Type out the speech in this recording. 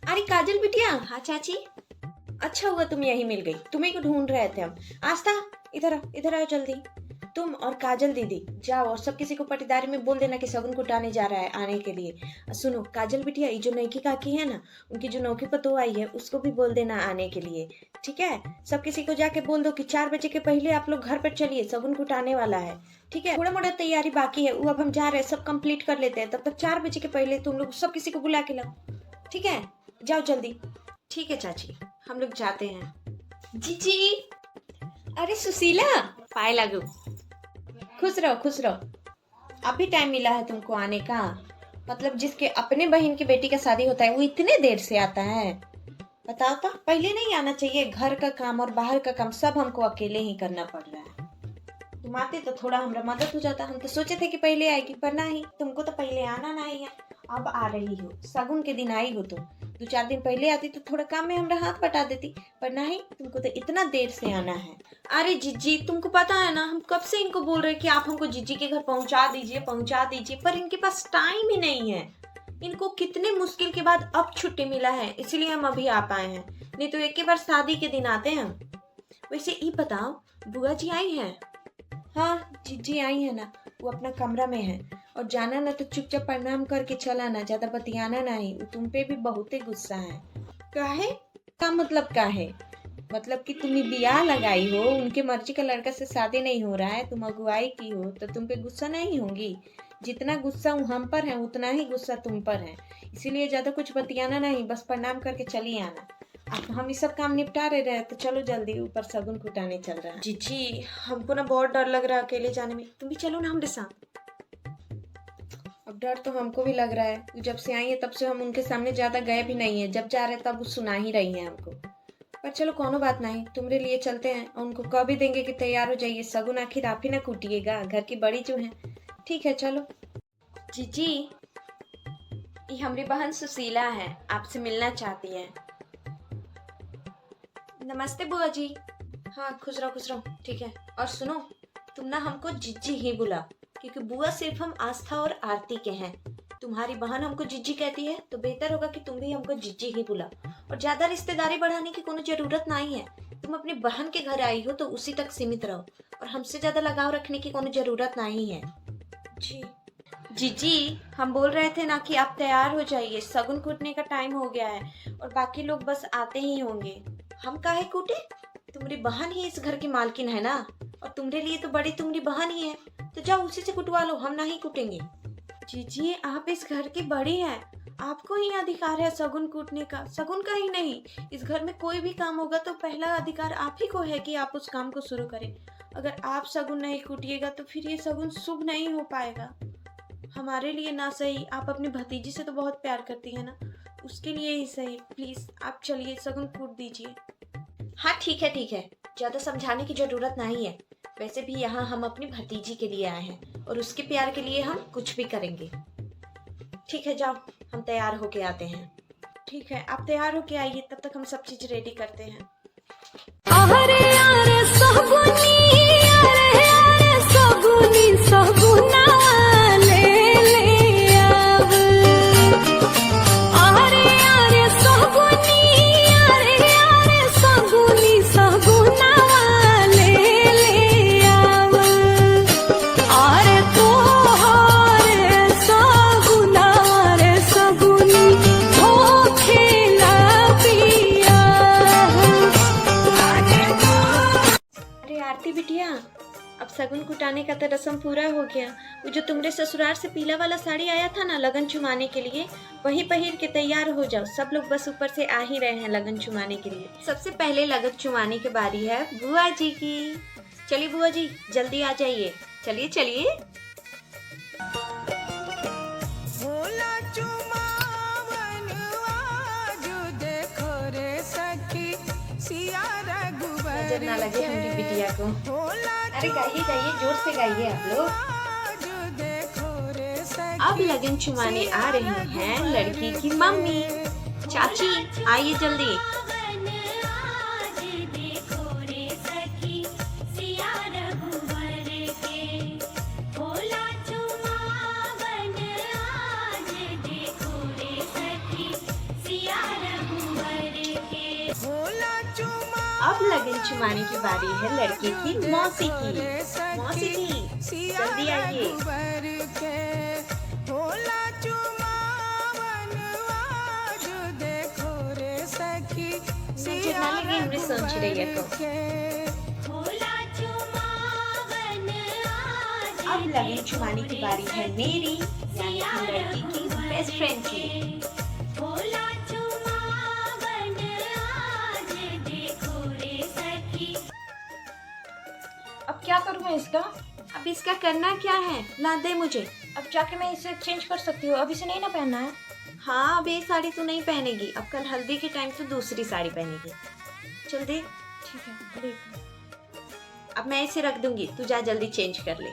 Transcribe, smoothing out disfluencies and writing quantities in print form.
अरे काजल बिटिया। हाँ चाची। अच्छा हुआ तुम यहीं मिल गई, तुम्हें को ढूंढ रहे थे हम। आस्था इधर आओ जल्दी। तुम और काजल दीदी जाओ और सब किसी को पटीदारी में बोल देना कि सगुन कुटाने जा रहा है आने के लिए। सुनो काजल बिटिया, ये जो नईकी काकी है ना, उनकी जो नौकी पतोह आई है उसको भी बोल देना आने के लिए। ठीक है, सब किसी को जाके बोल दो कि 4 बजे के पहले आप लोग घर पर चलिए, सगुन कुटाने वाला है। ठीक है, थोड़ा मोड़ा तैयारी बाकी है, वो अब हम जा रहे हैं, सब कंप्लीट कर लेते हैं। तब तक 4 बजे के पहले तुम लोग सब किसी को बुला के लाओ। ठीक है, जाओ जल्दी। ठीक है चाची, हम लोग जाते हैं। जीजी। अरे सुशीला, पाए लागू। खुश रहो खुश रहो। अभी टाइम मिला है तुमको आने का? मतलब जिसके अपने बहन की बेटी का शादी होता है वो इतने देर से आता है? बताओ तो, पहले नहीं आना चाहिए? घर का काम और बाहर का काम सब हमको अकेले ही करना पड़ रहा है। तुम आते तो थोड़ा हमारा मदद हो जाता। हम तो सोचे थे कि पहले आएगी, पर नहीं, तुमको तो पहले आना नहीं है। अब आ रही हो, सगुन के दिन आई हो तुम। 2-4 दिन पहले आती तो थोड़ा काम में हमारा हाथ बटा देती, पर नहीं, तुमको तो इतना देर से आना है। अरे जीजी, तुमको पता है ना, हम कब से इनको बोल रहे कि आप हमको जीजी के घर पहुंचा दीजिए, पर इनके पास टाइम ही नहीं है। इनको कितने मुश्किल के बाद अब छुट्टी मिला है, इसीलिए हम अभी आ पाए हैं, नहीं तो एक ही बार शादी के दिन आते हैं हम। वैसे ये बताओ, बुआ जी आई हैं? हाँ जीजी आई है ना, वो अपना कमरा में है। और जाना ना तो चुपचाप प्रणाम करके चला ना, ज्यादा बतियाना नहीं, वो तुम पे भी बहुत ही गुस्सा है। काहे? का मतलब काहे? मतलब कि तुम बियाह लगाई हो, उनके मर्जी का लड़का से शादी नहीं हो रहा है, तुम अगुवाई की हो, तो तुम पे गुस्सा नहीं होंगी? जितना गुस्सा हम पर है उतना ही गुस्सा तुम पर है, इसीलिए ज्यादा कुछ बतियाना नहीं, बस प्रणाम करके चली आना। अब हम ये सब काम निपटा रहे तो चलो जल्दी, ऊपर सगुन कुटाने चल रहा है। जीजी, हमको ना बहुत डर लग रहा है अकेले जाने में, तुम भी चलो ना हमारे साथ। अब डर तो हमको भी लग रहा है, जब से आई है तब से हम उनके सामने ज्यादा गए भी नहीं है, जब जा रहे तब वो सुना ही रही है हमको। पर चलो कोनो बात नहीं, तुम्हारे लिए चलते हैं, और उनको कह भी देंगे कि तैयार हो जाइए, सगुन आखिर आप ही ना कूटिएगा, घर की बड़ी जो है। ठीक है चलो। जीजी, ये हमारी बहन सुशीला है, आपसे मिलना चाहती है। नमस्ते बुआ जी। हाँ खुश रहो। ठीक है, और सुनो, तुम ना हमको जीजी ही बुला, क्योंकि बुआ सिर्फ हम आस्था और आरती के हैं। तुम्हारी बहन हमको जीजी कहती है तो बेहतर होगा कि तुम भी हमको जीजी ही बुला। और ज्यादा रिश्तेदारी बढ़ाने की कोनो जरूरत नहीं है, तुम अपनी बहन के घर आई हो तो उसी तक सीमित रहो, और हमसे ज्यादा लगाव रखने की कोनो जरूरत नहीं है। जी जीजी, हम बोल रहे थे ना कि आप तैयार हो जाइए, सगुन कूटने का टाइम हो गया है, और बाकी लोग बस आते ही होंगे। हम काहे कूटे? तुम्हारी बहन ही इस घर की मालकिन है ना, और तुम्हारे लिए तो बड़ी तुम्हारी बहन ही है, तो जाओ उसी से कुटवा लो, हम नहीं कूटेंगे। जीजी, आप इस घर की बड़ी हैं, आपको ही अधिकार है सगुन कूटने का, सगुन का ही नहीं, इस घर में कोई भी काम होगा तो पहला अधिकार आप ही को है कि आप उस काम को शुरू करें। अगर आप सगुन नहीं कूटिएगा तो फिर ये सगुन शुभ नहीं हो पाएगा, हमारे लिए ना सही। आप अपनी भतीजी से तो बहुत प्यार करती है ना, उसके लिए ही सही। प्लीज आप चलिए, सगुन कूट दीजिए। हाँ ठीक है, ज्यादा समझाने की जरूरत नहीं है, वैसे भी यहाँ हम अपनी भतीजी के लिए आए हैं, और उसके प्यार के लिए हम कुछ भी करेंगे। ठीक है जाओ, हम तैयार होके आते हैं। ठीक है, आप तैयार होके आइए, तब तक हम सब चीज रेडी करते हैं। अरे अरे सगुनी, अरे अरे सगुनी, सगुना ले ले आव। अरे अरे सगुनी, अरे अरे सगुनी, सगुना ले ले आव। अरे तोहरे सगुना रे सगुनी हो खेला पिया। अरे आरती बिटिया, अब सगुन कुटाने का तो रस्म पूरा हो गया। वो जो तुम्हारे ससुराल से पीला वाला साड़ी आया था ना लगन चुमाने के लिए, वही पहिर के तैयार हो जाओ। सब लोग बस ऊपर से आ ही रहे हैं लगन चुमाने के लिए। सबसे पहले लगन चुमाने की बारी है बुआ जी की। चलिए बुआ जी, जल्दी आ जाइए, चलिए चलिए। नजर ना लगे हमारी बिटिया को। अरे गाइए, जोर से गाइए आप लोग। अब लगन चुमाने आ रही हैं लड़की की मम्मी। चाची आइए जल्दी। अब लगन छुमाने की बारी है लड़के की मौसी की। मौसी जी जल्दी आइए। मुझे ना लगे हमने सोच रही है तो। अब लगन छुमाने की बारी है मेरी यानी कि लड़की की बेस्ट फ्रेंड की। अब क्या करूँ मैं इसका? अब इसका करना क्या है, ला दे मुझे। अब जाके मैं इसे चेंज कर सकती हूँ, अब इसे नहीं ना पहनना है। हाँ अब ये साड़ी तू नहीं पहनेगी, अब कल हल्दी के टाइम तू दूसरी साड़ी पहनेगी। चल दे। ठीक है, देख। अब मैं इसे रख दूंगी, तू जा जल्दी चेंज कर ले।